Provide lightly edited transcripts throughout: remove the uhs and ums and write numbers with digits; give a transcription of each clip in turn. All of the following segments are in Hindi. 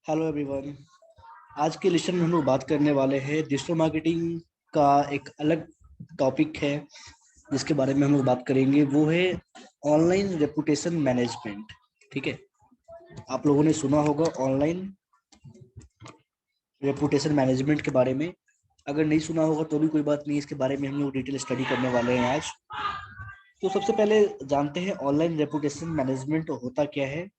Hello everyone. आज के लेक्चर में हम लोग बात करने वाले हैं डिजिटल मार्केटिंग का एक अलग टॉपिक है जिसके बारे में हम लोग बात करेंगे, वो है ऑनलाइन रेपुटेशन मैनेजमेंट। ठीक है, आप लोगों ने सुना होगा ऑनलाइन रेपुटेशन मैनेजमेंट के बारे में। अगर नहीं सुना होगा तो भी कोई बात नहीं, इसके बारे में हम लोग डिटेल स्टडी करने वाले हैं आज। तो सबसे पहले जानते हैं ऑनलाइन रेपुटेशन मैनेजमेंट होता क्या है।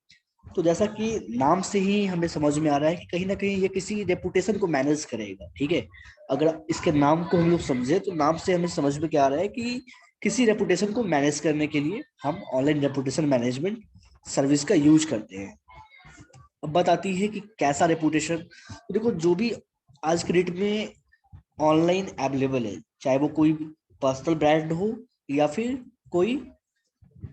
तो जैसा कि नाम से ही हमें समझ में आ रहा है कि कहीं ना कहीं ये किसी रेपुटेशन को मैनेज करेगा। ठीक है, अगर इसके नाम को हम लोग समझे तो नाम से हमें समझ में क्या आ रहा है कि किसी रेपुटेशन को मैनेज करने के लिए हम ऑनलाइन रेपुटेशन मैनेजमेंट सर्विस का यूज करते हैं। अब बात आती है कि कैसा रेपुटेशन। तो देखो, जो भी आज के डेट में ऑनलाइन अवेलेबल है, चाहे वो कोई पर्सनल ब्रांड हो या फिर कोई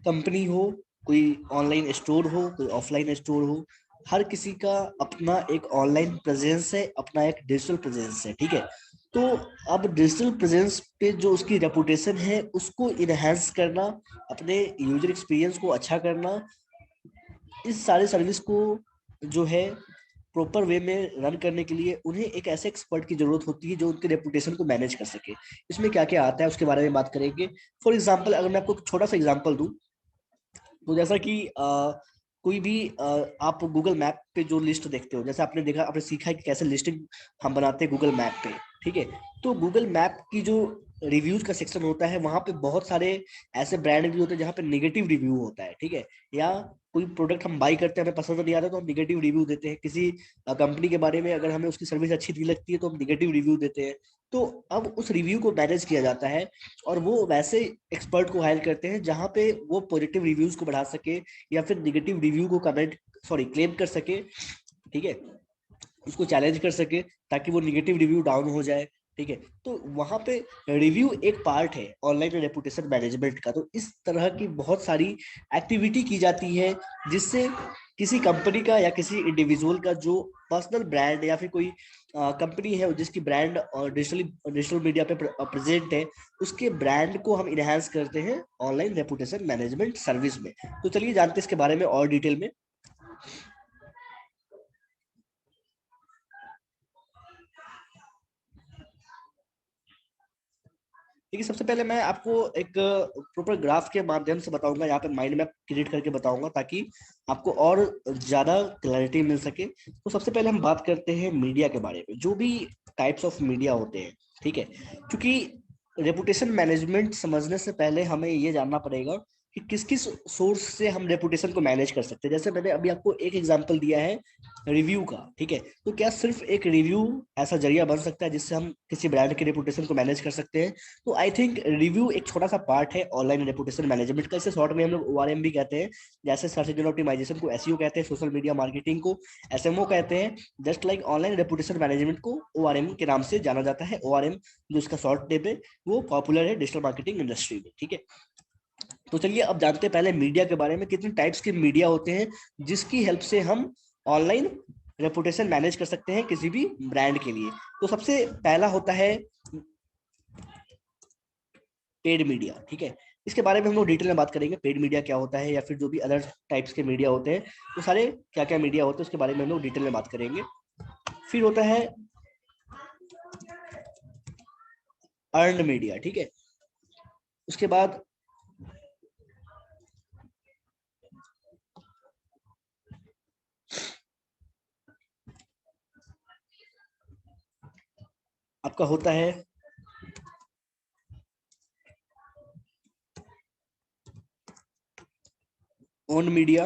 कंपनी हो, कोई ऑनलाइन स्टोर हो, कोई ऑफलाइन स्टोर हो, हर किसी का अपना एक ऑनलाइन प्रेजेंस है, अपना एक डिजिटल प्रेजेंस है। ठीक है, तो अब डिजिटल प्रेजेंस पे जो उसकी रेपुटेशन है उसको इनहेंस करना, अपने यूजर एक्सपीरियंस को अच्छा करना, इस सारे सर्विस को जो है प्रॉपर वे में रन करने के लिए उन्हें एक ऐसे एक्सपर्ट की जरूरत होती है जो उनके रेपुटेशन को मैनेज कर सके। इसमें क्या क्या आता है उसके बारे में बात करेंगे। फॉर एग्जाम्पल, अगर मैं आपको एक छोटा सा एग्जाम्पल दूं, तो जैसा कि कोई भी आप गूगल मैप पे जो लिस्ट देखते हो, जैसे आपने देखा, आपने सीखा है कि कैसे लिस्टिंग हम बनाते हैं गूगल मैप पे। ठीक है, तो गूगल मैप की जो रिव्यूज का सेक्शन होता है, वहां पे बहुत सारे ऐसे ब्रांड भी होते हैं जहाँ पे निगेटिव रिव्यू होता है। ठीक है, या कोई प्रोडक्ट हम बाई करते हैं, हमें पसंद नहीं आता तो हम निगेटिव रिव्यू देते हैं। किसी कंपनी के बारे में अगर हमें उसकी सर्विस अच्छी नहीं लगती है तो हम निगेटिव रिव्यू देते हैं। तो अब उस रिव्यू को मैनेज किया जाता है और वो वैसे एक्सपर्ट को हायर करते हैं जहां पे वो पॉजिटिव रिव्यूज को बढ़ा सके या फिर निगेटिव रिव्यू को क्लेम कर सके। ठीक है, उसको चैलेंज कर सके ताकि वो निगेटिव रिव्यू डाउन हो जाए। ठीक है, तो वहां पे रिव्यू एक पार्ट है ऑनलाइन रेपुटेशन मैनेजमेंट का। तो इस तरह की बहुत सारी एक्टिविटी की जाती है जिससे किसी कंपनी का या किसी इंडिविजुअल का जो पर्सनल ब्रांड या फिर कोई कंपनी है जिसकी ब्रांड डिजिटल मीडिया पे प्रेजेंट है, उसके ब्रांड को हम इनहेंस करते हैं ऑनलाइन रेपुटेशन मैनेजमेंट सर्विस में। तो चलिए जानते हैं इसके बारे में और डिटेल में। देखिए, सबसे पहले मैं आपको एक प्रॉपर ग्राफ के माध्यम से बताऊंगा, यहाँ पे माइंड मैप क्रिएट करके बताऊंगा ताकि आपको और ज्यादा क्लैरिटी मिल सके। तो सबसे पहले हम बात करते हैं मीडिया के बारे में, जो भी टाइप्स ऑफ मीडिया होते हैं। ठीक है, क्योंकि रेपुटेशन मैनेजमेंट समझने से पहले हमें ये जानना पड़ेगा कि किस किस सोर्स से हम रेपुटेशन को मैनेज कर सकते हैं। जैसे मैंने अभी आपको एक एग्जांपल दिया है रिव्यू का। ठीक है, तो क्या सिर्फ एक रिव्यू ऐसा जरिया बन सकता है जिससे हम किसी ब्रांड के रेपुटेशन को मैनेज कर सकते हैं? तो आई थिंक रिव्यू एक छोटा सा पार्ट है ऑनलाइन रेपुटेशन मैनेजमेंट का। इसे शॉर्ट में हम लोग ओआरएम भी कहते हैं। जैसे सर्च इंजन ऑप्टिमाइजेशन को एसईओ कहते हैं, सोशल मीडिया मार्केटिंग को एसएमओ कहते हैं, just like online reputation management को ओआरएम के नाम से जाना जाता है। ओआरएम जो इसका शॉर्ट नेम है वो पॉपुलर है डिजिटल मार्केटिंग इंडस्ट्री में। ठीक है, तो चलिए अब जानते हैं पहले मीडिया के बारे में। कितने टाइप्स के मीडिया होते हैं जिसकी हेल्प से हम ऑनलाइन रेपुटेशन मैनेज कर सकते हैं किसी भी ब्रांड के लिए? तो सबसे पहला होता है पेड मीडिया। ठीक है, इसके बारे में हम लोग डिटेल में बात करेंगे, पेड मीडिया क्या होता है या फिर जो भी अदर टाइप्स के मीडिया होते हैं, तो सारे क्या क्या मीडिया होते हैं उसके बारे में हम लोग डिटेल में बात करेंगे। फिर होता है अर्नड मीडिया। ठीक है, उसके बाद आपका होता है ओन मीडिया।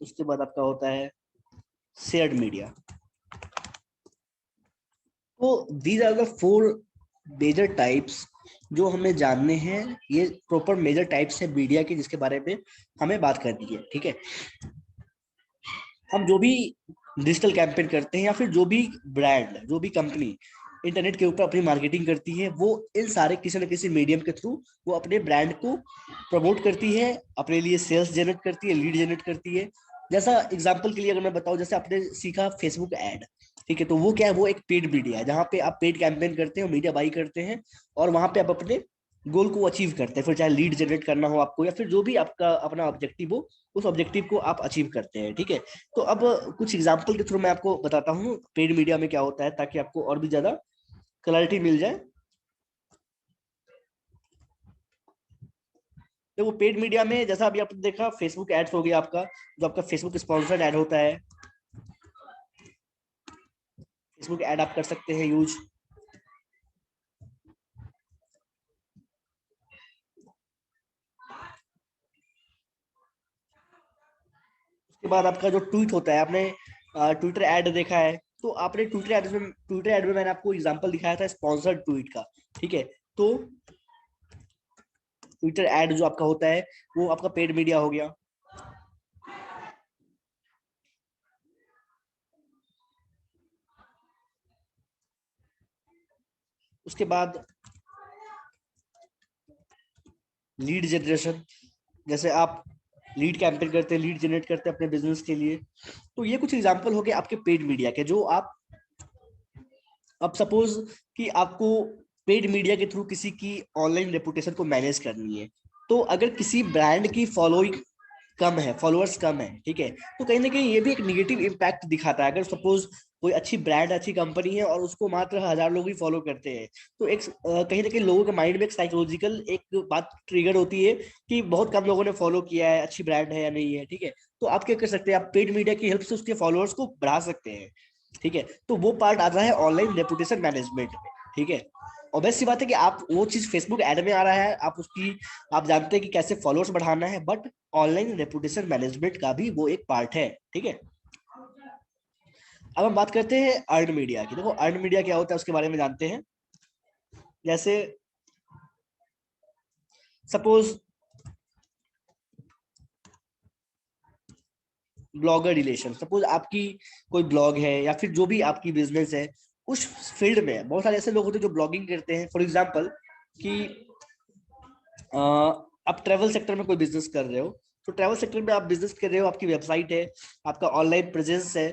उसके बाद आपका होता है शेयर्ड मीडिया। तो these are the four major types जो हमें जानने हैं। ये प्रॉपर मेजर टाइप्स है मीडिया के जिसके बारे में हमें बात करनी है। ठीक है, हम जो भी डिजिटल कैंपेन करते हैं या फिर जो भी ब्रांड, जो भी कंपनी इंटरनेट के ऊपर अपनी मार्केटिंग करती है, वो इन सारे किसी न किसी मीडियम के थ्रू वो अपने ब्रांड को प्रमोट करती है, अपने लिए सेल्स जनरेट करती है, लीड जनरेट करती है। जैसा एग्जांपल के लिए अगर मैं बताऊं, जैसे आपने सीखा फेसबुक ऐड। ठीक है, तो वो क्या है, वो एक पेड मीडिया है जहाँ पे आप पेड कैंपेन करते हैं, मीडिया बाई करते हैं और वहां पे आप अपने गोल को अचीव करते हैं, फिर चाहे लीड जनरेट करना हो आपको या फिर जो भी आपका अपना ऑब्जेक्टिव हो, उस ऑब्जेक्टिव को आप अचीव करते हैं। ठीक है, तो अब कुछ एग्जांपल के थ्रू मैं आपको बताता हूँ पेड मीडिया में क्या होता है, ताकि आपको और भी ज्यादा क्लैरिटी मिल जाए। देखो पेड मीडिया में जैसा अभी आपने देखा फेसबुक एड्स हो गया आपका, जो आपका फेसबुक स्पॉन्सर्ड ऐड होता है, फेसबुक ऐड आप कर सकते हैं यूज। उसके बाद आपका जो ट्वीट होता है, आपने ट्विटर ऐड देखा है, तो आपने ट्विटर ऐड में मैंने आपको एग्जांपल दिखाया था स्पॉन्सर्ड ट्वीट का। ठीक है, तो ट्विटर ऐड जो आपका होता है वो आपका पेड मीडिया हो गया। उसके बाद लीड जनरेशन, जैसे आप लीड कैंपेन करते हैं, लीड जनरेट करते हैं अपने बिजनेस के लिए, तो ये कुछ एग्जांपल हो गए आपके पेड मीडिया के, जो आप अब सपोज कि आपको पेड मीडिया के थ्रू किसी की ऑनलाइन रेपुटेशन को मैनेज करनी है, तो अगर किसी ब्रांड की फॉलोइंग कम है, फॉलोअर्स कम है, ठीक है, तो कहीं ना कहीं ये भी एक निगेटिव इम्पैक्ट दिखाता है। अगर सपोज कोई अच्छी ब्रांड, अच्छी कंपनी है और उसको मात्र 1,000 लोग ही फॉलो करते हैं, तो एक कहीं ना कहीं लोगों के माइंड में एक साइकोलॉजिकल एक बात ट्रिगर होती है कि बहुत कम लोगों ने फॉलो किया है, अच्छी ब्रांड है या नहीं है। ठीक है, तो आप क्या कर सकते हैं, आप पेड मीडिया की हेल्प से उसके फॉलोअर्स को बढ़ा सकते हैं। ठीक है, तो वो पार्ट आता है ऑनलाइन रेपुटेशन मैनेजमेंट में। ठीक है, और बेस्ट सी बात है कि आप वो चीज फेसबुक ऐड में आ रहा है, आप उसकी आप जानते हैं कि कैसे फॉलोअर्स बढ़ाना है, बट ऑनलाइन रेपुटेशन मैनेजमेंट का भी वो एक पार्ट है। ठीक है, अब हम बात करते हैं अर्न मीडिया की। देखो अर्न मीडिया क्या होता है उसके बारे में जानते हैं। जैसे सपोज ब्लॉगर रिलेशन, सपोज आपकी कोई ब्लॉग है या फिर जो भी आपकी बिजनेस है, उस फील्ड में बहुत सारे ऐसे लोग होते हैं जो ब्लॉगिंग करते हैं। फॉर एग्जाम्पल कि आप ट्रैवल सेक्टर में कोई बिजनेस कर रहे हो, तो ट्रैवल सेक्टर में आप बिजनेस कर रहे हो, आपकी वेबसाइट है, आपका ऑनलाइन प्रेजेंस है,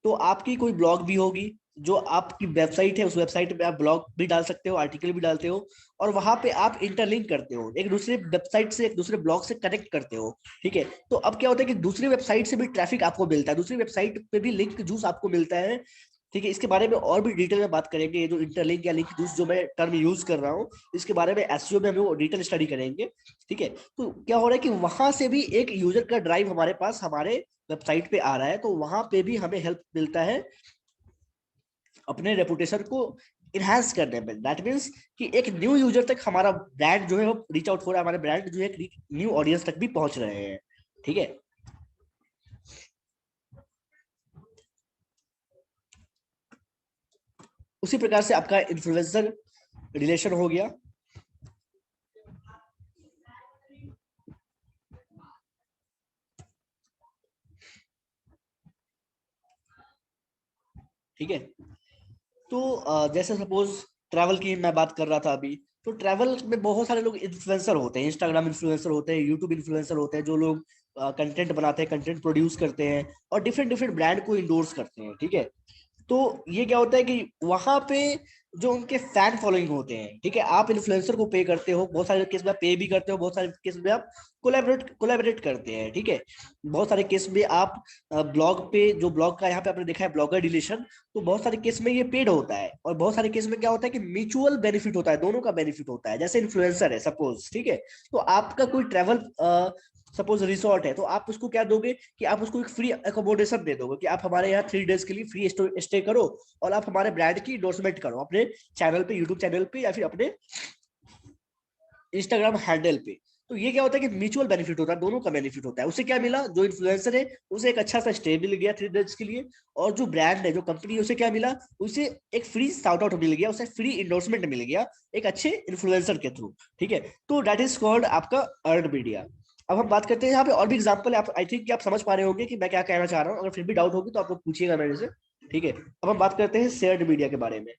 तो आपकी कोई ब्लॉग भी होगी, जो आपकी वेबसाइट है, उस वेबसाइट पे आप ब्लॉग भी डाल सकते हो, आर्टिकल भी डालते हो, और वहां पे आप इंटरलिंक करते हो, एक दूसरे वेबसाइट से एक दूसरे ब्लॉग से कनेक्ट करते हो। ठीक है, तो अब क्या होता है कि दूसरी वेबसाइट से भी ट्रैफिक आपको मिलता है, दूसरी वेबसाइट पे भी लिंक जूस आपको मिलता है। ठीक है, इसके बारे में और भी डिटेल में बात करेंगे, ये जो इंटरलिंक या लिंक जूस जो मैं टर्म यूज कर रहा हूँ, इसके बारे में एसईओ में हम लोग डिटेल स्टडी करेंगे। ठीक है, तो क्या हो रहा है कि वहां से भी एक यूजर का ड्राइव हमारे पास हमारे वेबसाइट पे आ रहा है, तो वहां पे भी हमें हेल्प मिलता है अपने रेपुटेशन को इनहांस करने में। दैट मीन्स कि एक न्यू यूजर तक हमारा ब्रांड जो है वो रीच आउट हो रहा है, हमारे ब्रांड जो है न्यू ऑडियंस तक भी पहुंच रहे हैं। ठीक है, उसी प्रकार से आपका इन्फ्लुएंसर रिलेशन हो गया। ठीक है, तो जैसे सपोज ट्रैवल की मैं बात कर रहा था अभी, तो ट्रैवल में बहुत सारे लोग इन्फ्लुएंसर होते हैं, इंस्टाग्राम इन्फ्लुएंसर होते हैं, यूट्यूब इन्फ्लुएंसर होते हैं, जो लोग कंटेंट बनाते हैं, कंटेंट प्रोड्यूस करते हैं और डिफरेंट डिफरेंट ब्रांड को इंडोर्स करते हैं। ठीक है, तो ये क्या होता है कि वहां पे जो उनके फैन फॉलोइंग होते हैं, ठीक है, आप इन्फ्लुएंसर को पे करते हो, बहुत सारे केस में आप पे भी करते हो, बहुत सारे केस में आप कोलैबोरेट करते हैं। ठीक है, बहुत सारे केस में आप ब्लॉग पे, जो ब्लॉग का यहाँ पे आपने देखा है ब्लॉगर रिलेशन, तो बहुत सारे केस में ये पेड होता है, और बहुत सारे केस में क्या होता है कि म्यूचुअल बेनिफिट होता है, दोनों का बेनिफिट होता है। जैसे इन्फ्लुएंसर है सपोज, ठीक है, तो आपका कोई ट्रैवल सपोज रिसोर्ट है, तो आप उसको क्या दोगे कि आप उसको एक फ्री अकोमोडेशन दे दोगे कि आप हमारे यहाँ 3 डेज के लिए फ्री स्टे करो, और आप हमारे ब्रांड की इंडोर्समेंट करो अपने चैनल पे, यूट्यूब चैनल पे या फिर अपने इंस्टाग्राम हैंडल पे। तो ये क्या होता है कि म्यूचुअल बेनिफिट होता है, दोनों का बेनिफिट होता है। उसे क्या मिला, जो इन्फ्लुएंसर है उसे एक अच्छा सा स्टे मिल गया 3 डेज के लिए, और जो ब्रांड है, जो कंपनी है, उसे क्या मिला, उसे एक फ्री शाउट आउट मिल गया, उसे फ्री इंडोर्समेंट मिल गया एक अच्छे इन्फ्लुएंसर के थ्रू। ठीक है, तो दैट इज कॉल्ड आपका अर्न मीडिया। अब हम बात करते हैं यहाँ पे और भी एग्जाम्पल है, आप आई थिंक कि आप समझ पा रहे होंगे कि मैं क्या कहना चाह रहा हूँ, अगर फिर भी डाउट होगी तो आप लोग पूछिएगा मेरे से। ठीक है, अब हम बात करते हैं शेयर्ड मीडिया के बारे में।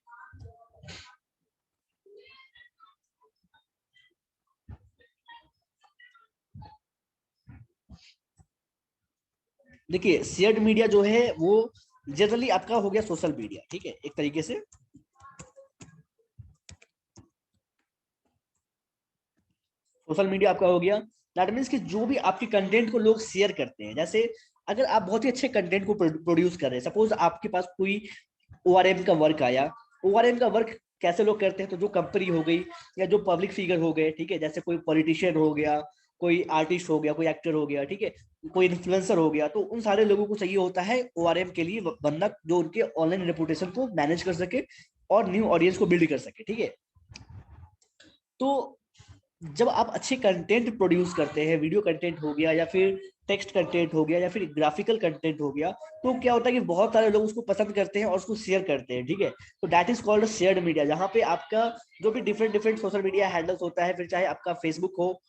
देखिए शेयर्ड मीडिया जो है वो जनरली आपका हो गया सोशल मीडिया। ठीक है, एक तरीके से सोशल मीडिया आपका हो गया। दैट मीन्स कि जो भी आपके कंटेंट को लोग शेयर करते हैं, जैसे अगर आप बहुत ही अच्छे कंटेंट को प्रोड्यूस कर रहे हैं, सपोज आपके पास कोई ओआरएम का वर्क आया। ओआरएम का वर्क कैसे लोग करते हैं, तो जो कंपनी हो गई या जो पब्लिक फिगर हो गए, ठीक है, जैसे कोई पॉलिटिशियन हो गया, कोई आर्टिस्ट हो गया, कोई एक्टर हो गया, ठीक है, कोई इन्फ्लुएंसर हो गया, तो उन सारे लोगों को चाहिए होता है ओआरएम के लिए बंदा जो उनके ऑनलाइन रेपुटेशन को मैनेज कर सके और न्यू ऑडियंस को बिल्ड कर सके, ठीक है। तो जब आप अच्छे कंटेंट प्रोड्यूस करते हैं, वीडियो कंटेंट हो गया या फिर टेक्स्ट कंटेंट हो गया या फिर ग्राफिकल कंटेंट हो गया, तो क्या होता है कि बहुत सारे लोग उसको पसंद करते हैं और उसको शेयर करते हैं, ठीक है। तो that is called shared media, जहाँ पे आपका जो भी different different social media handles होता है, फिर चाहे आपका फेसबुक हो,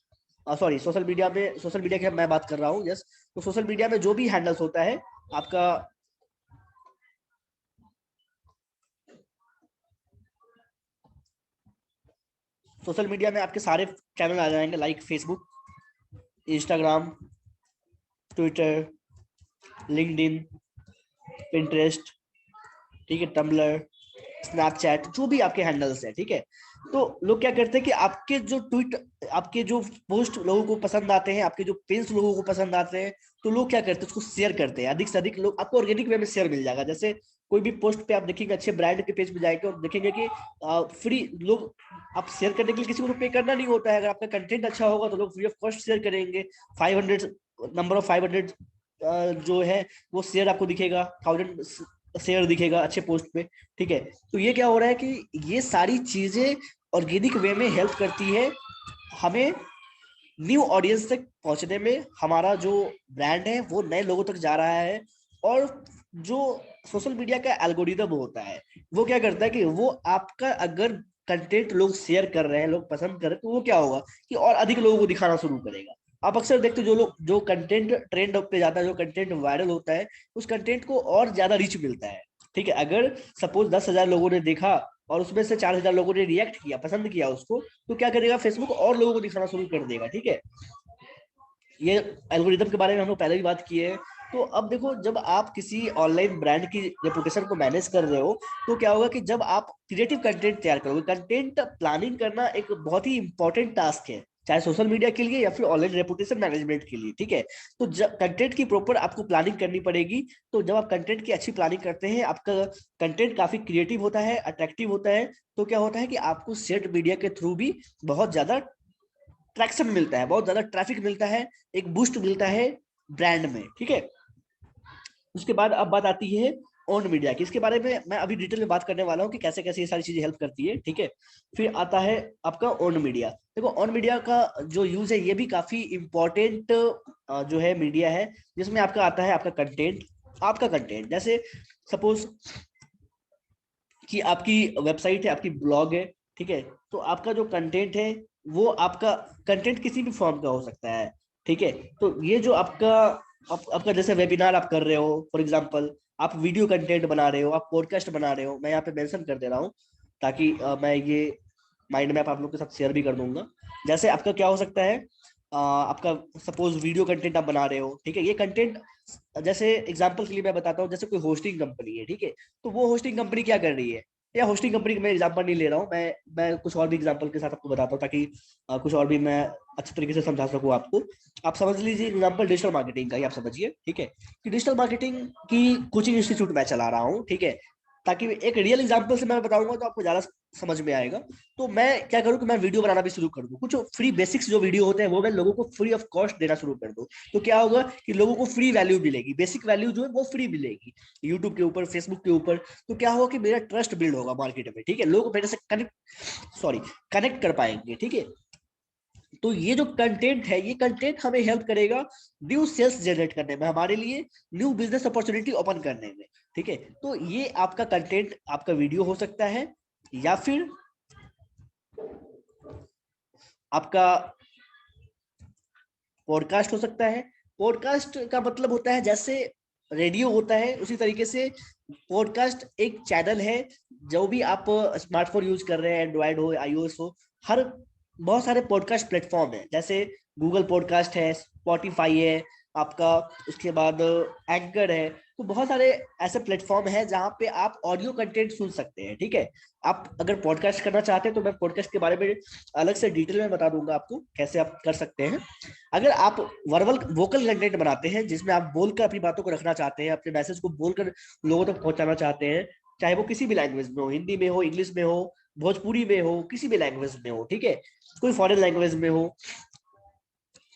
सॉरी सोशल मीडिया की मैं बात कर रहा हूँ, यस। तो सोशल मीडिया में जो भी हैंडल्स होता है आपका, सोशल मीडिया में आपके सारे चैनल आ जाएंगे, like Facebook, Instagram, Twitter, LinkedIn, Pinterest, ठीक है, टम्बलर, स्नैपचैट, जो भी आपके हैंडल्स है, ठीक है। तो लोग क्या करते हैं कि आपके जो ट्वीट, आपके जो पोस्ट लोगों को पसंद आते हैं, आपके जो पेज लोगों को पसंद आते हैं, तो लोग क्या करते हैं उसको शेयर करते हैं, अधिक से अधिक लोग आपको ऑर्गेनिक वे में शेयर मिल जाएगा। जैसे कोई भी पोस्ट पे आप देखेंगे, अच्छे ब्रांड के पेज पे जाएंगे और देखेंगे कि फ्री लोग, आप शेयर करने के लिए किसी को पे करना नहीं होता है। अगर आपका कंटेंट अच्छा होगा तो लोग फ्री ऑफ कॉस्ट शेयर करेंगे। 500 नंबर ऑफ 500 जो है वो शेयर आपको दिखेगा, 1000 शेयर दिखेगा अच्छे पोस्ट पे, ठीक है। तो ये क्या हो रहा है कि ये सारी चीजें ऑर्गेनिक वे में हेल्प करती है हमें न्यू ऑडियंस तक पहुंचने में। हमारा जो ब्रांड है वो नए लोगों तक जा रहा है। और जो सोशल मीडिया का एल्गोरिदम होता है वो क्या करता है कि वो आपका अगर कंटेंट लोग शेयर कर रहे हैं, लोग पसंद कर रहे हैं, तो वो क्या होगा कि और अधिक लोगों को दिखाना शुरू करेगा। आप अक्सर देखते हो जो लोग, जो कंटेंट ट्रेंड पे जाता है, जो कंटेंट वायरल होता है, उस कंटेंट को और ज्यादा रीच मिलता है, ठीक है। अगर सपोज 10,000 लोगों ने देखा और उसमें से 4,000 लोगों ने रिएक्ट किया, पसंद किया उसको, तो क्या करेगा फेसबुक और लोगों को दिखाना शुरू कर देगा, ठीक है। ये एल्गोरिदम के बारे में हम लोग पहले भी बात किए हैं। तो अब देखो, जब आप किसी ऑनलाइन ब्रांड की रेपुटेशन को मैनेज कर रहे हो, तो क्या होगा कि जब आप क्रिएटिव कंटेंट तैयार करोगे, कंटेंट प्लानिंग करना एक बहुत ही इंपॉर्टेंट टास्क है, चाहे सोशल मीडिया के लिए या फिर ऑनलाइन रेपुटेशन मैनेजमेंट के लिए, ठीक है। तो जब कंटेंट की प्रॉपर आपको प्लानिंग करनी पड़ेगी, तो जब आप कंटेंट की अच्छी प्लानिंग करते हैं, आपका कंटेंट काफी क्रिएटिव होता है, अट्रैक्टिव होता है, तो क्या होता है कि आपको शेयर्ड मीडिया के थ्रू भी बहुत ज्यादा ट्रैक्शन मिलता है, बहुत ज्यादा ट्रैफिक मिलता है, एक बूस्ट मिलता है ब्रांड में, ठीक है। उसके बाद अब बात आती है ऑन मीडिया की। इसके बारे में मैं अभी डिटेल में बात करने वाला हूँ कि कैसे कैसे ये सारी चीजें हेल्प करती है, ठीक है। फिर आता है आपका ऑन मीडिया। देखो, ऑन मीडिया का जो यूज है ये भी काफी इंपॉर्टेंट जो है मीडिया है, जिसमें आपका आता है आपका कंटेंट। आपका कंटेंट जैसे सपोज कि आपकी वेबसाइट है, आपकी ब्लॉग है, ठीक है। तो आपका जो कंटेंट है वो आपका कंटेंट किसी भी फॉर्म का हो सकता है, ठीक है। तो ये जो आपका जैसे वेबिनार आप कर रहे हो, फॉर एग्जांपल आप वीडियो कंटेंट बना रहे हो, आप पॉडकास्ट बना रहे हो, मैं यहाँ पे मेंशन कर दे रहा हूँ ताकि मैं ये माइंड मैप आप लोग के साथ शेयर भी कर दूंगा। जैसे आपका क्या हो सकता है, आपका सपोज वीडियो कंटेंट आप बना रहे हो, ठीक है। ये कंटेंट जैसे एग्जांपल के लिए मैं बताता हूँ, जैसे कोई होस्टिंग कंपनी है, ठीक है। तो वो होस्टिंग कंपनी क्या कर रही है, या होस्टिंग कंपनी का मैं एग्जांपल नहीं ले रहा हूँ, मैं कुछ और भी एग्जांपल के साथ आपको बताता हूँ ताकि कुछ और भी मैं अच्छे तरीके से समझा सकूँ आपको। आप समझ लीजिए एग्जांपल डिजिटल मार्केटिंग का ही आप समझिए, ठीक है, कि डिजिटल मार्केटिंग की कोचिंग इंस्टीट्यूट मैं चला रहा हूँ, ठीक है। ताकि एक रियल एग्जांपल से मैं बताऊंगा तो आपको ज्यादा समझ में आएगा। तो मैं क्या करूँ कि मैं वीडियो बनाना भी शुरू कर दूं, कुछ फ्री बेसिक्स जो वीडियो होते हैं वो मैं लोगों को फ्री ऑफ कॉस्ट देना शुरू कर दूं। तो क्या होगा कि लोगों को फ्री वैल्यू मिलेगी, बेसिक वैल्यू जो है वो फ्री मिलेगी यूट्यूब के ऊपर, फेसबुक के ऊपर। तो क्या होगा कि मेरा ट्रस्ट बिल्ड होगा मार्केट में, ठीक है। लोग मेरे से कनेक्ट कर पाएंगे, ठीक है। तो ये जो कंटेंट है, ये कंटेंट हमें हेल्प करेगा न्यू सेल्स जनरेट करने में, हमारे लिए न्यू बिजनेस अपॉर्चुनिटी ओपन करने में, ठीक है। तो ये आपका कंटेंट, आपका वीडियो हो सकता है, या फिर आपका पॉडकास्ट हो सकता है। पॉडकास्ट का मतलब होता है जैसे रेडियो होता है, उसी तरीके से पॉडकास्ट एक चैनल है। जो भी आप स्मार्टफोन यूज कर रहे हैं, एंड्रॉयड हो, आईओएस हो, हर बहुत सारे पॉडकास्ट प्लेटफॉर्म है, जैसे गूगल पॉडकास्ट है, स्पॉटिफाई है, आपका उसके बाद एंकर है। तो बहुत सारे ऐसे प्लेटफॉर्म है जहाँ पे आप ऑडियो कंटेंट सुन सकते हैं, ठीक है। आप अगर पॉडकास्ट करना चाहते हैं तो मैं पॉडकास्ट के बारे में अलग से डिटेल में बता दूंगा आपको कैसे आप कर सकते हैं। अगर आप वर्बल वोकल कंटेंट बनाते हैं जिसमें आप बोलकर अपनी बातों को रखना चाहते हैं, अपने मैसेज को बोलकर लोगों तक पहुंचाना चाहते हैं, चाहे वो किसी भी लैंग्वेज में हो, हिंदी में हो, इंग्लिश में हो, भोजपुरी में हो, किसी भी लैंग्वेज में हो, ठीक है, कोई फॉरेन लैंग्वेज में हो,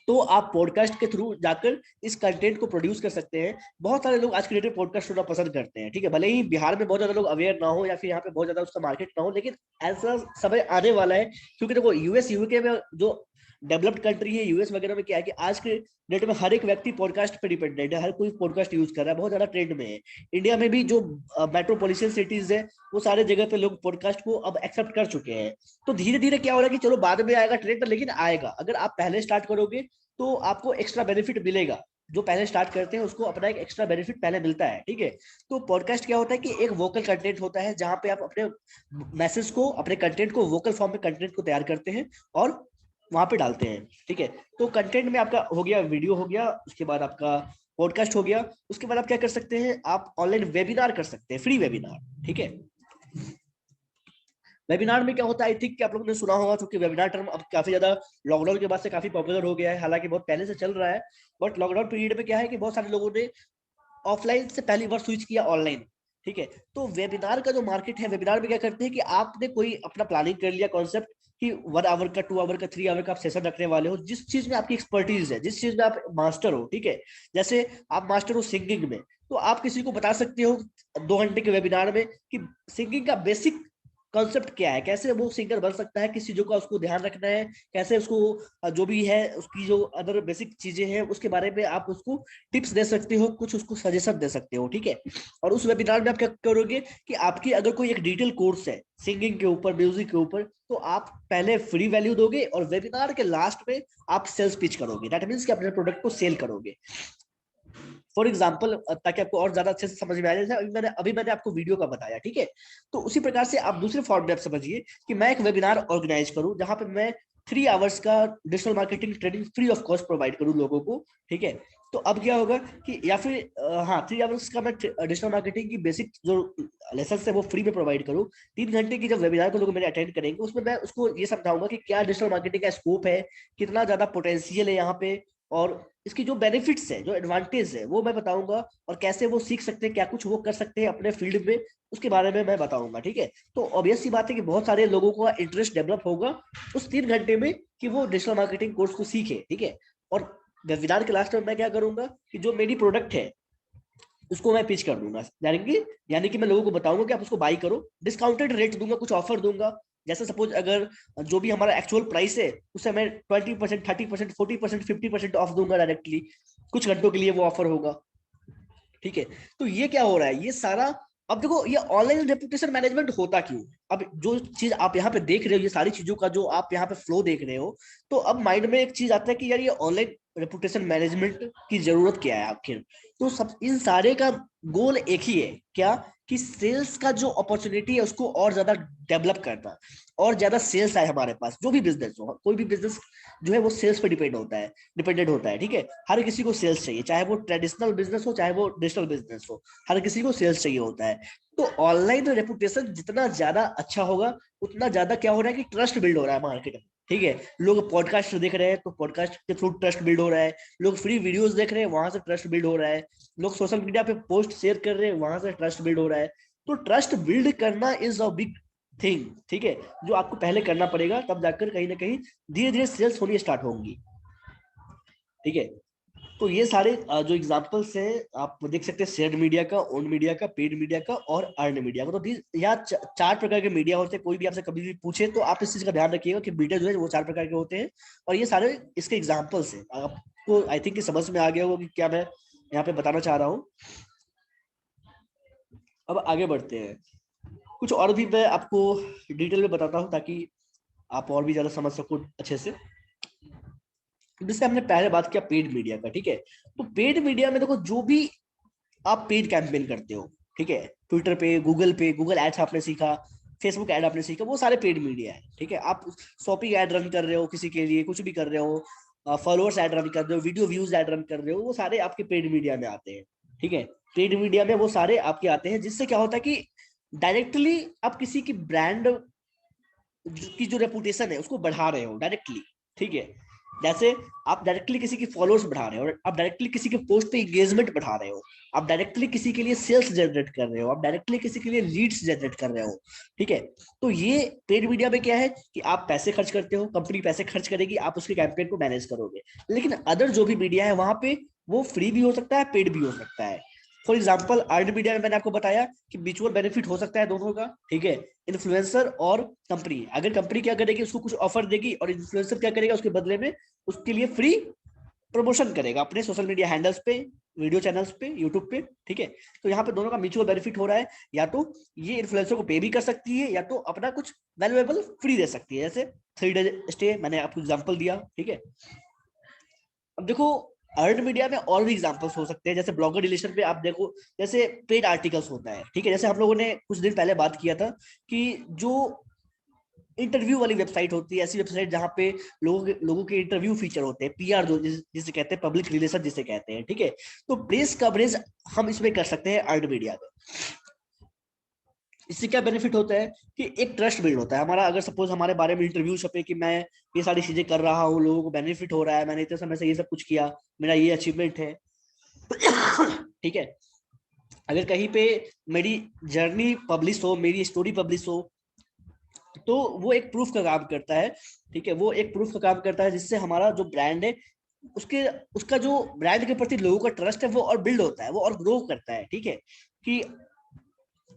तो आप पॉडकास्ट के थ्रू जाकर इस कंटेंट को प्रोड्यूस कर सकते हैं। बहुत सारे लोग आज की डेट में पॉडकास्ट सुनना पसंद करते हैं, ठीक है, भले ही बिहार में बहुत ज्यादा लोग अवेयर ना हो या फिर यहाँ पे बहुत ज्यादा उसका मार्केट ना हो, लेकिन ऐसा समय आने वाला है। क्योंकि देखो यूएस यूके में जो डेवलप्ड कंट्री है, यूएस वगैरह में क्या है कि आज के डेट में हर एक व्यक्ति पॉडकास्ट पे डिपेंडेंट है, हर कोई पॉडकास्ट यूज कर रहा है, बहुत ज्यादा ट्रेंड में है। इंडिया में भी जो मेट्रोपॉलिटन सिटीज है वो सारे जगह पे लोग पॉडकास्ट को अब एक्सेप्ट कर चुके हैं। तो धीरे धीरे क्या हो रहा है कि चलो बाद में आएगा ट्रेंड, लेकिन आएगा। अगर आप पहले स्टार्ट करोगे तो आपको एक्स्ट्रा बेनिफिट मिलेगा। जो पहले स्टार्ट करते हैं उसको अपना एक एक्स्ट्रा बेनिफिट पहले मिलता है, ठीक है। तो पॉडकास्ट क्या होता है कि एक वोकल कंटेंट होता है जहां पे आप अपने मैसेज को, अपने कंटेंट को वोकल फॉर्म में कंटेंट को तैयार करते हैं और वहां पे डालते हैं, ठीक है। तो कंटेंट में आपका हो गया, वीडियो हो गया, उसके बाद आपका पॉडकास्ट हो गया। उसके बाद आप क्या कर सकते हैं, आप ऑनलाइन वेबिनार कर सकते हैं, फ्री वेबिनार, ठीक है। वेबिनार में क्या होता है, आई थिंक कि आप लोगों ने सुना होगा, क्योंकि वेबिनार टर्म अब काफी ज्यादा लॉकडाउन के बाद से काफी पॉपुलर हो गया है, हालांकि बहुत पहले से चल रहा है। बट लॉकडाउन पीरियड में क्या है कि बहुत सारे लोगों ने ऑफलाइन से पहली बार स्विच किया ऑनलाइन, ठीक है। तो वेबिनार का जो मार्केट है, वेबिनार में क्या करते हैं कि आपने कोई अपना प्लानिंग कर लिया कॉन्सेप्ट कि 1 आवर का, 2 आवर का, 3 आवर का आप सेशन रखने वाले हो, जिस चीज में आपकी एक्सपर्टीज है, जिस चीज में आप मास्टर हो, ठीक है। जैसे आप मास्टर हो सिंगिंग में, तो आप किसी को बता सकते हो 2 घंटे के वेबिनार में कि सिंगिंग का बेसिक कॉन्सेप्ट क्या है, कैसे वो सिंगर बन सकता है, किस चीजों का उसको ध्यान रखना है, कैसे उसको जो भी है उसकी जो अदर बेसिक चीजें हैं उसके बारे में आप उसको टिप्स दे सकते हो, कुछ उसको सजेशन दे सकते हो, ठीक है। और उस वेबिनार में आप क्या करोगे कि आपकी अगर कोई एक डिटेल कोर्स है सिंगिंग के ऊपर, म्यूजिक के ऊपर, तो आप पहले फ्री वैल्यू दोगे और वेबिनार के लास्ट में आप सेल्स पिच करोगे। दैट मीन्स कि अपने प्रोडक्ट को सेल करोगे। फॉर एग्जाम्पल, ताकि आपको और ज्यादा अच्छे से समझ में आ जाए, अभी मैंने आपको वीडियो का बताया, ठीक है। तो उसी प्रकार से आप दूसरे फॉर्म में आप समझिए कि मैं एक वेबिनार ऑर्गेनाइज करूं जहां पे मैं 3 आवर्स का digital marketing training free of cost provide करूं लोगों को, ठीक है। तो अब क्या होगा कि या फिर हाँ, 3 आवर्स का मैं डिजिटल मार्केटिंग की बेसिक जो लेसन है वो फ्री में प्रोवाइड करूं। 3 घंटे की जब वेबिनार को लोग मेरे अटेंड करेंगे उसमें मैं उसको ये समझाऊंगा कि क्या डिजिटल मार्केटिंग का स्कोप है, कितना ज्यादा पोटेंशियल है यहाँ पे, और इसकी जो बेनिफिट्स है, जो एडवांटेज है वो मैं बताऊंगा, और कैसे वो सीख सकते हैं, क्या कुछ वो कर सकते हैं अपने फील्ड में, उसके बारे में मैं बताऊंगा, ठीक है। तो ऑब्वियस सी बात है कि बहुत सारे लोगों का इंटरेस्ट डेवलप होगा उस 3 घंटे में कि वो डिजिटल मार्केटिंग कोर्स को सीखे, ठीक है। और वेबिनार के लास्ट में मैं क्या करूंगा कि जो मेरी प्रोडक्ट है उसको मैं पिच कर दूंगा, यानी कि मैं लोगों को बताऊंगा कि आप उसको बाई करो, डिस्काउंटेड रेट दूंगा, कुछ ऑफर दूंगा। जैसे सपोज अगर जो भी हमारा एक्चुअल प्राइस है उससे मैं 20%, 30%, 40%, 50% ऑफ दूंगा डायरेक्टली, कुछ घंटों के लिए वो ऑफर होगा, ठीक है। तो ये क्या हो रहा है, ये सारा, अब देखो ये ऑनलाइन रेपुटेशन मैनेजमेंट होता क्यों है? अब जो चीज आप यहाँ पे देख रहे हो, ये सारी चीजों का जो आप यहाँ पे फ्लो देख रहे हो, तो अब माइंड में एक चीज आता है कि यार ये ऑनलाइन रेपुटेशन मैनेजमेंट की जरूरत क्या है आखिर। तो सब इन सारे का गोल एक ही है, क्या, कि सेल्स का जो अपॉर्चुनिटी है उसको और ज्यादा डेवलप करना, और ज्यादा सेल्स आए हमारे पास। जो भी बिजनेस हो, कोई भी बिजनेस जो है वो सेल्स पे डिपेंडेंट होता है, ठीक है। हर किसी को सेल्स चाहिए, चाहे वो ट्रेडिशनल बिजनेस हो चाहे वो डिजिटल बिजनेस हो, हर किसी को सेल्स चाहिए होता है। तो ऑनलाइन रेपुटेशन जितना ज्यादा अच्छा होगा उतना ज्यादा क्या हो रहा है कि ट्रस्ट बिल्ड हो रहा है मार्केट में, ठीक है। लोग पॉडकास्ट देख रहे हैं तो पॉडकास्ट के थ्रू ट्रस्ट बिल्ड हो रहा है, लोग फ्री वीडियोस देख रहे हैं वहां से ट्रस्ट बिल्ड हो रहा है, लोग सोशल मीडिया पे पोस्ट शेयर कर रहे हैं वहां से ट्रस्ट बिल्ड हो रहा है। तो ट्रस्ट बिल्ड करना इज अ बिग थिंग, ठीक है, जो आपको पहले करना पड़ेगा, तब जाकर कहीं ना कहीं धीरे धीरे सेल्स होनी स्टार्ट होंगी, ठीक है। तो ये सारे जो एग्जांपल्स हैं आप देख सकते हैं, शेयर्ड मीडिया का, ओन मीडिया का, पेड मीडिया का और अर्न मीडिया का। तो यहाँ 4 प्रकार के मीडिया होते हैं। कोई भी आपसे कभी भी पूछे तो आप इस चीज का ध्यान रखिएगा कि मीडिया जो है वो 4 प्रकार के होते हैं, और ये सारे इसके एग्जाम्पल्स हैं। आपको आई थिंक समझ में आ गया होगा कि क्या मैं यहाँ पे बताना चाह रहा हूँ। अब आगे बढ़ते हैं, कुछ और भी मैं आपको डिटेल में बताता हूँ ताकि आप और भी ज्यादा समझ सको अच्छे से। जैसे हमने पहले बात किया पेड मीडिया का, ठीक है। तो पेड मीडिया में देखो, जो भी आप पेड कैंपेन करते हो, ठीक है, ट्विटर पे गूगल एड्स आपने सीखा, फेसबुक ऐड आपने सीखा, वो सारे पेड मीडिया है, ठीक है। आप शॉपिंग ऐड रन कर रहे हो किसी के लिए, कुछ भी कर रहे हो, फॉलोअर्स ऐड रन कर रहे हो, वीडियो व्यूज ऐड रन कर रहे हो, वो सारे आपके पेड मीडिया में आते हैं। ठीक है, पेड मीडिया में वो सारे आपके आते हैं, जिससे क्या होता है कि डायरेक्टली आप किसी की ब्रांड की जो रेपुटेशन है उसको बढ़ा रहे हो डायरेक्टली। ठीक है, जैसे आप डायरेक्टली किसी की फॉलोअर्स बढ़ा रहे हो, और आप डायरेक्टली किसी के पोस्ट पे एंगेजमेंट बढ़ा रहे हो, आप डायरेक्टली किसी के लिए सेल्स जनरेट कर रहे हो, आप डायरेक्टली किसी के लिए लीड्स जनरेट कर रहे हो। ठीक है, तो ये पेड मीडिया में क्या है कि आप पैसे खर्च करते हो, कंपनी पैसे खर्च करेगी, आप उसके कैंपेन को मैनेज करोगे। लेकिन अदर जो भी मीडिया है वहां पे वो फ्री भी हो सकता है, पेड भी हो सकता है। फॉर एग्जाम्पल अर्न मीडिया में मैंने आपको बताया कि म्यूचुअल बेनिफिट हो सकता है दोनों का। ठीक है, इन्फ्लुएंसर और कंपनी, अगर कंपनी क्या करेगी उसको कुछ ऑफर देगी, और इन्फ्लुएंसर क्या करेगा उसके बदले में उसके लिए फ्री प्रमोशन करेगा अपने सोशल मीडिया हैंडल्स पे, वीडियो चैनल्स पे, यूट्यूब पे। ठीक है, तो यहाँ पे दोनों का म्यूचुअल बेनिफिट हो रहा है, या तो ये इन्फ्लुएंसर को पे भी कर सकती है, या तो अपना कुछ वैल्यूएबल फ्री दे सकती है, जैसे 3 डे स्टे मैंने आपको एग्जांपल दिया। ठीक है, अब देखो अर्न मीडिया में और भी एग्जांपल्स हो सकते हैं, जैसे ब्लॉगर रिलेशन पे आप देखो, जैसे पेड आर्टिकल्स होता है। ठीक है, जैसे हम लोगों ने कुछ दिन पहले बात किया था कि जो इंटरव्यू वाली वेबसाइट होती है, ऐसी वेबसाइट जहां पे लोगों के इंटरव्यू फीचर होते हैं, पीआर जो जिसे कहते हैं, पब्लिक रिलेशन जिसे कहते हैं। ठीक है, तो प्रेस कवरेज हम इसमें कर सकते हैं अर्न मीडिया में। इससे क्या बेनिफिट होता है कि एक ट्रस्ट बिल्ड होता है हमारा। अगर सपोज हमारे बारे में इंटरव्यू छपे कि मैं ये सारी चीजें कर रहा हूँ, लोगों को बेनिफिट हो रहा है, मैंने इतने समय से ये सब कुछ किया, मेरा ये अचीवमेंट है। ठीक है, अगर कहीं पे मेरी जर्नी पब्लिश हो, मेरी स्टोरी पब्लिश हो, तो वो एक प्रूफ का काम करता है। ठीक है, वो एक प्रूफ का काम करता है, जिससे हमारा जो ब्रांड है उसके उसका जो ब्रांड के प्रति लोगों का ट्रस्ट है वो और बिल्ड होता है, वो और ग्रो करता है। ठीक है, कि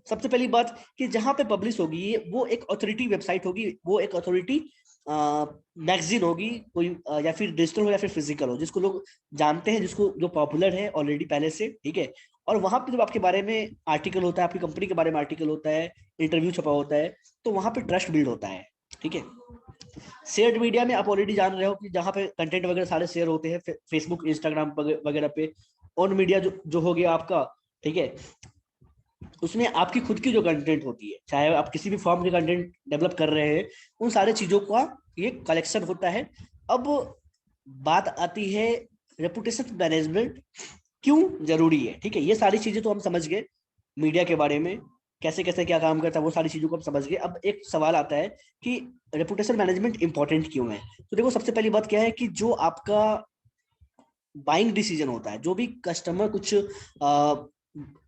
सबसे पहली बात कि जहां पे पब्लिश होगी वो एक अथॉरिटी वेबसाइट होगी, वो एक अथॉरिटी मैगजीन होगी, कोई या फिर डिजिटल हो या फिर फिजिकल हो, जिसको लोग जानते हैं, जिसको जो पॉपुलर है ऑलरेडी पहले से। ठीक है, और वहां पे जब आपके बारे में आर्टिकल होता है, आपकी कंपनी के बारे में आर्टिकल होता है, इंटरव्यू छपा होता है, तो वहां पे ट्रस्ट बिल्ड होता है। ठीक है, शेयर्ड मीडिया में आप ऑलरेडी जान रहे हो कि जहां पे कंटेंट वगैरह सारे शेयर होते हैं, फेसबुक इंस्टाग्राम वगैरह पे। ऑन मीडिया जो हो गया आपका। ठीक है, उसमें आपकी खुद की जो कंटेंट होती है, चाहे आप किसी भी फॉर्म के कंटेंट डेवलप कर रहे हैं, उन सारे चीजों का ये कलेक्शन होता है। अब बात आती है रेपुटेशन मैनेजमेंट क्यों जरूरी है। ठीक है, ये सारी चीजें तो हम समझ गए मीडिया के बारे में, कैसे कैसे क्या काम करता है, वो सारी चीजों को हम समझ गए। अब एक सवाल आता है कि रेपुटेशन मैनेजमेंट इंपॉर्टेंट क्यों है। तो देखो सबसे पहली बात क्या है कि जो आपका बाइंग डिसीजन होता है, जो भी कस्टमर कुछ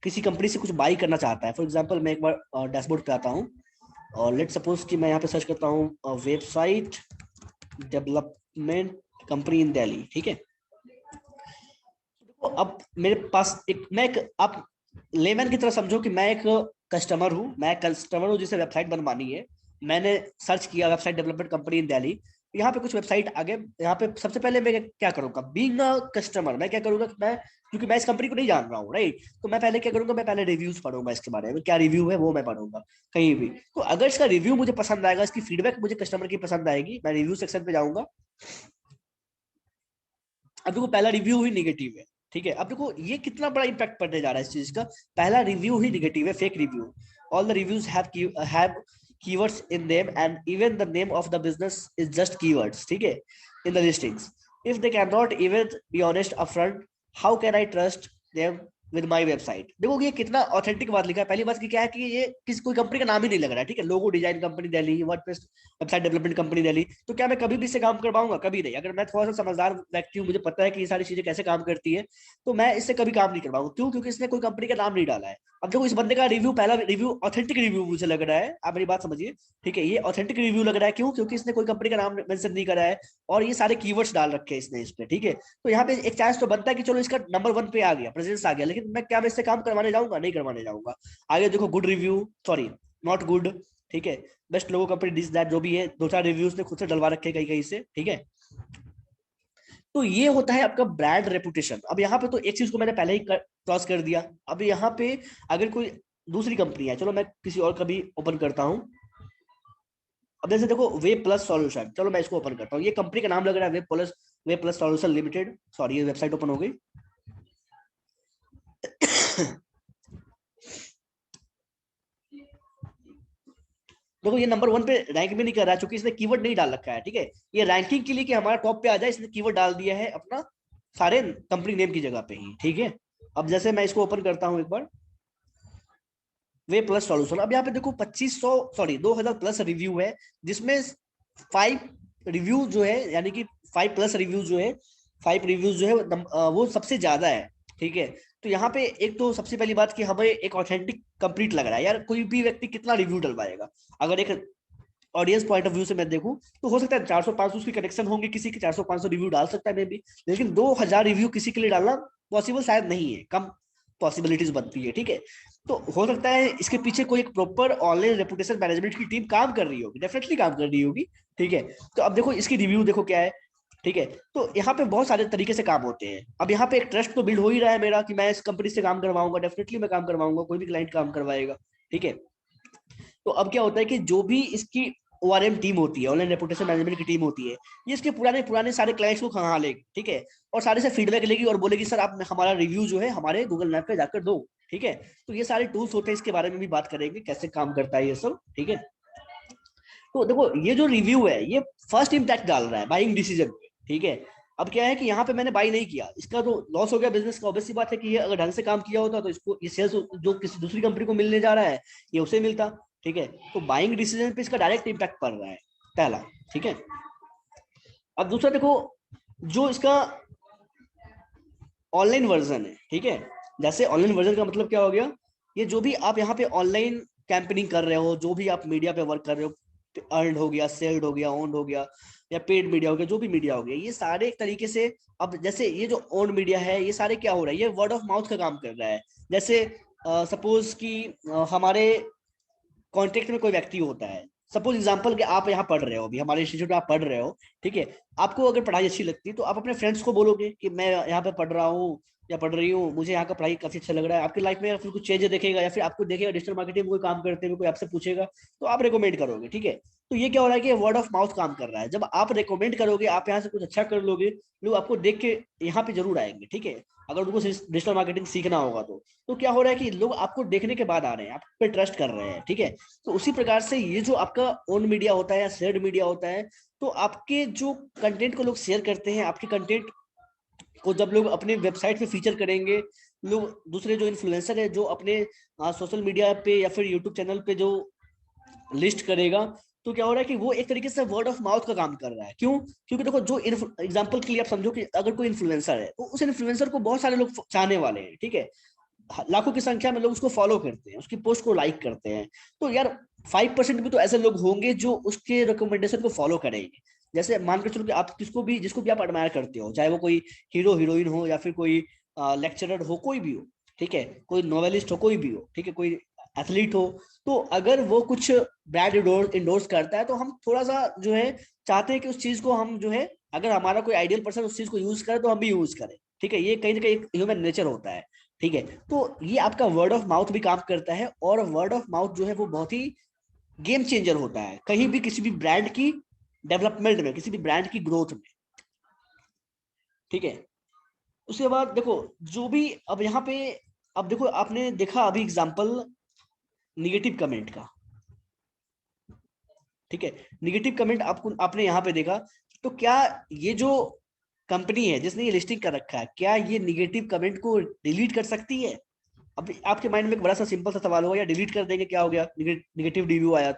किसी कंपनी से कुछ बाई करना चाहता है। फॉर एग्जांपल मैं एक बार डैशबोर्ड पे आता हूँ, और लेट सपोज कि मैं यहाँ पे सर्च करता हूँ वेबसाइट डेवलपमेंट कंपनी इन दिल्ली। ठीक है, तो अब मेरे पास मैं एक, आप लेमैन की तरह समझो कि मैं एक कस्टमर हूँ जिसे वेबसाइट बनवानी है। मैंने सर्च किया वेबसाइट डेवलपमेंट कंपनी इन दिल्ली, यहाँ पे कुछ वेबसाइट आ गए। यहाँ पे सबसे पहले मैं क्या करूंगा, बीइंग अ कस्टमर, मैं क्या करूंगा कि मैं, क्योंकि मैं इस कंपनी को नहीं जान रहा हूँ, राइट, तो मैं पहले क्या करूंगा, मैं पहले रिव्यूज पढ़ूंगा, इसके बारे में क्या रिव्यू है वो मैं पढ़ूंगा कहीं भी। तो अगर इसका रिव्यू मुझे पसंद आएगा, इसकी फीडबैक मुझे कस्टमर की पसंद आएगी, मैं रिव्यू सेक्शन पे जाऊंगा। अब देखो पहला रिव्यू ही निगेटिव है। ठीक है, अब देखो ये कितना बड़ा इंपैक्ट पड़ने जा रहा है इस चीज का। पहला रिव्यू ही निगेटिव है, fake review. All the reviews have keywords in them, and even the name of the business is just keywords. ठीक है, in the listings, if they cannot even be honest upfront, how can I trust them with my website. देखो ये कितना ऑथेंटिक बात लिखा है। पहली बात की क्या है कि ये किसी कोई कंपनी का नाम ही नहीं लग रहा है। ठीक है, logo design company Delhi, WordPress website development company Delhi. तो क्या मैं कभी भी इससे काम कर पाऊंगा? कभी नहीं। अगर मैं थोड़ा सा समझदार व्यक्ति हूँ, मुझे पता है कि ये सारी चीजें कैसे काम करती है, तो मैं इससे कभी काम नहीं कर पाऊंगा। क्यों? क्योंकि इसने कोई कंपनी का नाम नहीं डाला है। अब देखो इस बंदे का रिव्यू, पहला रिव्यू ऑथेंटिक रिव्यू मुझे लग रहा है, आप मेरी बात समझिए। ठीक है, ये ऑथेंटिक रिव्यू लग रहा है। क्यों? क्योंकि इसने कोई कंपनी का नाम मेंशन नहीं करा है, और ये सारे कीवर्ड्स डाल रखे हैं इसने इस पे। ठीक है, तो यहाँ पे एक चांस तो बनता है कि चलो इसका नंबर 1 पे आ गया, प्रेजेंस आ गया, लेकिन मैं क्या, मैं इससे काम करवाने जाऊंगा? नहीं करवाने जाऊंगा। आगे देखो good review, sorry not good. ठीक है, best logo company this that, जो भी है, 2-4 रिव्यूज ने खुद से डलवा रखे कहीं कहीं से। ठीक है, तो ये होता है आपका ब्रांड रेपुटेशन। अब यहाँ पे तो एक चीज को मैंने पहले ही क्रॉस कर दिया। अब यहाँ पे अगर कोई दूसरी कंपनी है, चलो मैं किसी और का भी ओपन करता हूँ। अब जैसे देखो वेब प्लस सॉल्यूशन, चलो मैं इसको ओपन करता हूँ। ये कंपनी का नाम लग रहा है web plus solution limited. Sorry, ये वेबसाइट ओपन हो गई। देखो ये नंबर 1 पे रैंक भी नहीं कर रहा है, क्योंकि इसने कीवर्ड नहीं डाल रखा है, ठीक है। ये रैंकिंग के लिए कि हमारा टॉप पे आ जाए, इसने कीवर्ड डाल दिया है अपना सारे कंपनी नेम की जगह पे ही, ठीक है। अब जैसे मैं इसको ओपन करता हूं एक बार, वे प्लस सॉल्यूशन, अब यहाँ पे देखो 2500 सॉरी 2000 प्लस रिव्यू है, जिसमें 5 रिव्यू जो है, यानी कि 5 प्लस रिव्यू जो है, 5 रिव्यूज जो है वो सबसे ज्यादा है, ठीक है। तो यहाँ पे एक तो सबसे पहली बात कि हमें एक ऑथेंटिक कंप्लीट लग रहा है यार, कोई भी व्यक्ति कितना रिव्यू डलवाएगा। अगर एक ऑडियंस पॉइंट ऑफ व्यू से मैं देखूं तो हो सकता है 400-500 उसकी कनेक्शन होंगे, किसी के 400-500 रिव्यू डाल सकता है मे बी, लेकिन 2000 रिव्यू किसी के लिए डालना पॉसिबल शायद नहीं है, कम पॉसिबिलिटीज बनती है, ठीक है। तो हो सकता है इसके पीछे कोई एक प्रॉपर ऑनलाइन रेपुटेशन मैनेजमेंट की टीम काम कर रही होगी, डेफिनेटली काम कर रही होगी, ठीक है। तो अब देखो इसकी रिव्यू देखो क्या है, ठीक है। तो यहाँ पे बहुत सारे तरीके से काम होते हैं। अब यहाँ पे एक ट्रस्ट तो बिल्ड हो ही रहा है मेरा कि मैं इस कंपनी से काम करवाऊंगा, डेफिनेटली मैं काम करवाऊंगा, कोई भी क्लाइंट काम करवाएगा, ठीक है। तो अब क्या होता है कि जो भी इसकी ओआरएम टीम होती है, ऑनलाइन रेपुटेशन मैनेजमेंट की टीम होती है, ये इसके पुराने पुराने सारे क्लाइंट्स को खंगा लेगी, ठीक है। और सारे से फीडबैक लेगी और बोलेगी सर आप हमारा रिव्यू जो है हमारे गूगल मैप पे जाकर दो, ठीक है। तो ये सारे टूल्स होते हैं, इसके बारे में भी बात करेंगे कैसे काम करता है ये सब, ठीक है। तो देखो ये जो रिव्यू है ये फर्स्ट इंपैक्ट डाल रहा है बाइंग डिसीजन पे, ठीक है। अब क्या है कि यहाँ पे मैंने बाई नहीं किया, इसका तो लॉस हो गया बिजनेस का, ऑब्वियस सी बात है कि ये अगर ढंग से काम किया होता तो इसको ये सेल्स जो किसी दूसरी कंपनी को मिलने जा रहा है ये उसे मिलता, ठीक है। तो बाइंग डिसीजन पे इसका डायरेक्ट इंपैक्ट पड़ रहा है, पहला, ठीक है। अब दूसरा देखो, जो इसका ऑनलाइन वर्जन है, ठीक है। जैसे ऑनलाइन वर्जन का मतलब क्या हो गया, ये जो भी आप यहाँ पे ऑनलाइन कैंपेनिंग कर रहे हो, जो भी आप मीडिया पे वर्क कर रहे हो, अर्न हो गया, सेल्ड हो गया, ओन्ड हो गया, या पेड मीडिया हो गया, जो भी मीडिया हो गया, ये सारे एक तरीके से, अब जैसे ये जो ओन्ड मीडिया है ये सारे क्या हो रहा है, ये वर्ड ऑफ माउथ का काम कर रहा है। जैसे सपोज कि हमारे कॉन्टेक्ट में कोई व्यक्ति होता है, सपोज एग्जांपल कि आप यहाँ पढ़ रहे हो, अभी हमारे इंस्टीट्यूट में आप पढ़ रहे हो, ठीक है। आपको अगर पढ़ाई अच्छी लगती है तो आप अपने फ्रेंड्स को बोलोगे कि मैं यहाँ पे पढ़ रहा हूँ या पढ़ रही हूँ, मुझे यहाँ का पढ़ाई काफी अच्छा लग रहा है। आपकी लाइफ में फिर कुछ चेंज देखेगा, या फिर आपको देखेगा डिजिटल मार्केटिंग में कोई काम करते हुए, कोई आपसे पूछेगा तो आप रिकमेंड करोगे, ठीक है। तो ये क्या हो रहा है कि वर्ड ऑफ माउथ काम कर रहा है। जब आप रिकमेंड करोगे, आप यहाँ से कुछ अच्छा कर लोगे, लोग आपको देख के यहाँ पे जरूर आएंगे, ठीक है। अगर उनको डिजिटल मार्केटिंग सीखना होगा तो क्या हो रहा है कि लोग आपको देखने के बाद आ रहे हैं, आप पे ट्रस्ट कर रहे हैं, ठीक है। तो उसी प्रकार से ये जो आपका ओन मीडिया होता है या शेयर्ड मीडिया होता है, तो आपके जो कंटेंट को लोग शेयर करते हैं, आपके कंटेंट को जब लोग अपने वेबसाइट पे फीचर करेंगे, लोग दूसरे जो इन्फ्लुएंसर है जो अपने सोशल मीडिया पे या फिर यूट्यूब चैनल पे जो लिस्ट करेगा, तो क्या हो रहा है कि वो एक तरीके से वर्ड ऑफ माउथ का काम कर रहा है। क्यों? क्योंकि देखो जो एग्जांपल के लिए आप समझो कि अगर कोई इन्फ्लुएंसर है तो उस इन्फ्लुएंसर को बहुत सारे लोग चाहने वाले हैं, ठीक है। लाखों की संख्या में लोग उसको फॉलो करते हैं, उसकी पोस्ट को लाइक करते हैं। तो यार 5% भी तो ऐसे लोग होंगे जो उसके रिकमेंडेशन को फॉलो करेंगे। जैसे मान के चलो कि आप जिसको भी आप एडमायर करते हो, चाहे वो कोई हीरो हीरोइन हो या फिर कोई लेक्चरर हो, कोई भी हो, ठीक है, कोई नोवेलिस्ट हो, कोई भी हो, ठीक है, कोई एथलीट हो, तो अगर वो कुछ ब्रांड इंडोर्स करता है तो हम थोड़ा सा जो है चाहते हैं कि उस चीज को हम जो है, अगर हमारा कोई आइडियल पर्सन उस चीज को यूज करे तो हम भी यूज करें, ठीक है। ये कहीं ना कहीं ह्यूमन नेचर होता है, ठीक है। तो ये आपका वर्ड ऑफ माउथ भी काम करता है, और वर्ड ऑफ माउथ जो है वो बहुत ही गेम चेंजर होता है कहीं भी किसी भी ब्रांड की डेवलपमेंट में, किसी भी ब्रांड की ग्रोथ में, ठीक है। उसके बाद देखो जो भी अब यहाँ पे, अब देखो आपने देखा अभी एग्जांपल निगेटिव कमेंट का, ठीक है। निगेटिव कमेंट आपको आपने यहाँ पे देखा, तो क्या ये जो कंपनी है जिसने ये लिस्टिंग कर रखा है, क्या ये निगेटिव कमेंट को डिलीट कर सकती है? अब आपके माइंड में एक बड़ा सा सिंपल सा सवाल होगा, या डिलीट कर देंगे क्या हो गया, निगेटिव रिव्यू आया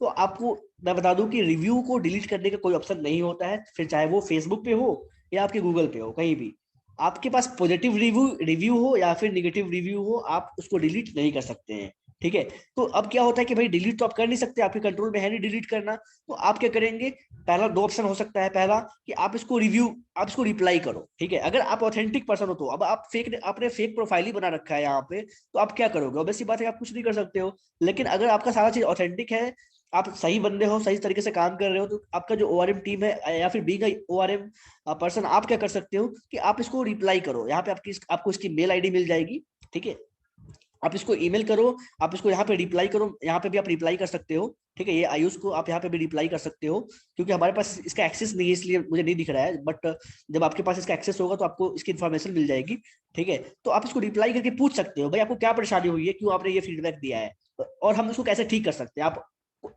तो आपको मैं बता दूं कि रिव्यू को डिलीट करने का कोई ऑप्शन नहीं होता है, फिर चाहे वो फेसबुक पे हो या आपके गूगल पे हो, कहीं भी आपके पास पॉजिटिव रिव्यू रिव्यू हो या फिर निगेटिव रिव्यू हो, आप उसको डिलीट नहीं कर सकते हैं, ठीक है। तो अब क्या होता है कि भाई डिलीट तो आप कर नहीं सकते, आपके कंट्रोल में है नहीं डिलीट करना, तो आप क्या करेंगे, पहला 2 ऑप्शन हो सकता है। पहला कि आप इसको रिप्लाई करो, ठीक है। अगर आप ऑथेंटिक पर्सन हो तो, अब आप आपने फेक प्रोफाइल ही बना रखा है यहाँ पे, तो आप क्या करोगे, ऑब्वियसली बात है आप कुछ नहीं कर सकते हो। लेकिन अगर आपका सारा चीज ऑथेंटिक है, आप सही बंदे हो, सही तरीके से काम कर रहे हो, तो आपका जो ओआरएम टीम है या फिर बीइंग ओआरएम पर्सन, आप क्या कर सकते हो कि आप इसको रिप्लाई करो। यहाँ पे आपको इसकी मेल आईडी मिल जाएगी, ठीक है। आप इसको ईमेल करो, आप इसको यहाँ पे रिप्लाई करो, यहाँ पे भी आप रिप्लाई कर सकते हो, ठीक है। ये आयुष को आप यहाँ पे भी रिप्लाई कर सकते हो, क्योंकि हमारे पास इसका एक्सेस नहीं है इसलिए मुझे नहीं दिख रहा है, बट जब आपके पास इसका एक्सेस होगा तो आपको इसकी इन्फॉर्मेशन मिल जाएगी, ठीक है। तो आप इसको रिप्लाई करके पूछ सकते हो भाई आपको क्या परेशानी हुई है, क्यों आपने ये फीडबैक दिया है, और हम इसको कैसे ठीक कर सकते हैं। आप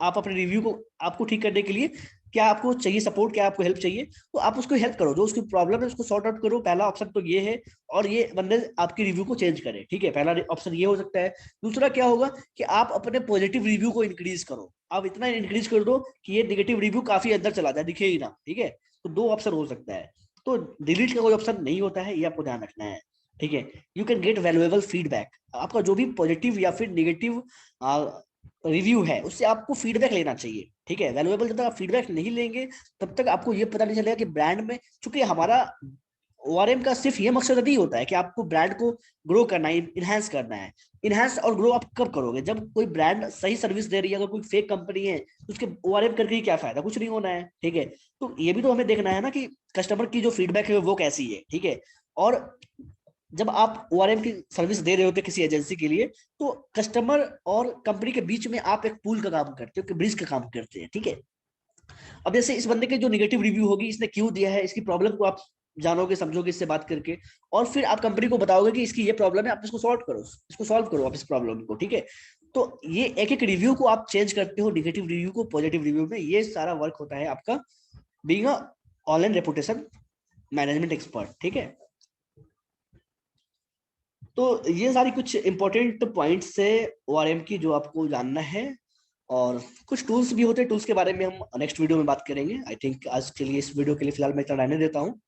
आप अपने रिव्यू को आपको ठीक करने के लिए क्या आपको चाहिए सपोर्ट, क्या आपको हेल्प चाहिए, तो आप उसको हेल्प करो, जो उसकी प्रॉब्लम है उसको सॉर्ट आउट करो। पहला ऑप्शन तो ये है, और ये बंदे आपकी रिव्यू को चेंज करे, ठीक है, पहला ऑप्शन ये हो सकता है। दूसरा क्या होगा कि आप अपने पॉजिटिव रिव्यू को इंक्रीज करो, आप इतना इंक्रीज कर दो कि ये नेगेटिव रिव्यू काफी अंदर चला जाए, दिखे ही ना, ठीक है। तो दो ऑप्शन हो सकता है। तो डिलीट का कोई ऑप्शन नहीं होता है, ये आपको ध्यान रखना है, ठीक है। You can get valuable feedback, आपका जो भी पॉजिटिव या फिर नेगेटिव रिव्यू है उससे आपको फीडबैक लेना चाहिए, ठीक है। वैल्यूएबल जब तक आप फीडबैक नहीं लेंगे तब तक आपको ये पता नहीं चलेगा कि ब्रांड में, चूंकि हमारा ओआरएम का सिर्फ ये मकसद नहीं होता है कि आपको ब्रांड को ग्रो करना है, इनहेंस करना है। इनहेंस और ग्रो आप कब करोगे, जब कोई ब्रांड सही सर्विस दे रही है। अगर कोई फेक कंपनी है तो उसके ओआरएम करके ही क्या फायदा, कुछ नहीं होना है, ठीक है। तो ये भी तो हमें देखना है ना कि कस्टमर की जो फीडबैक है वो कैसी है, ठीक है। और जब आप ओआरएम की सर्विस दे रहे होते किसी एजेंसी के लिए, तो कस्टमर और कंपनी के बीच में आप एक पूल का काम करते हो, ब्रिज का काम करते हैं, ठीक है। अब जैसे इस बंदे के जो नेगेटिव रिव्यू होगी, इसने क्यों दिया है, इसकी प्रॉब्लम को आप जानोगे, समझोगे इससे बात करके, और फिर आप कंपनी को बताओगे कि इसकी ये प्रॉब्लम है, आप इसको सॉल्व करो, इसको सॉल्व करो आप इस प्रॉब्लम को, ठीक है। तो ये एक एक रिव्यू को आप चेंज करते हो, नेगेटिव रिव्यू को पॉजिटिव रिव्यू में, ये सारा वर्क होता है आपका being a online reputation management expert, ठीक है। तो ये सारी कुछ इंपॉर्टेंट पॉइंट्स है ओआरएम की जो आपको जानना है। और कुछ टूल्स भी होते हैं, टूल्स के बारे में हम नेक्स्ट वीडियो में बात करेंगे। आई थिंक आज के लिए, इस वीडियो के लिए फिलहाल मैं इतना रहने देता हूँ।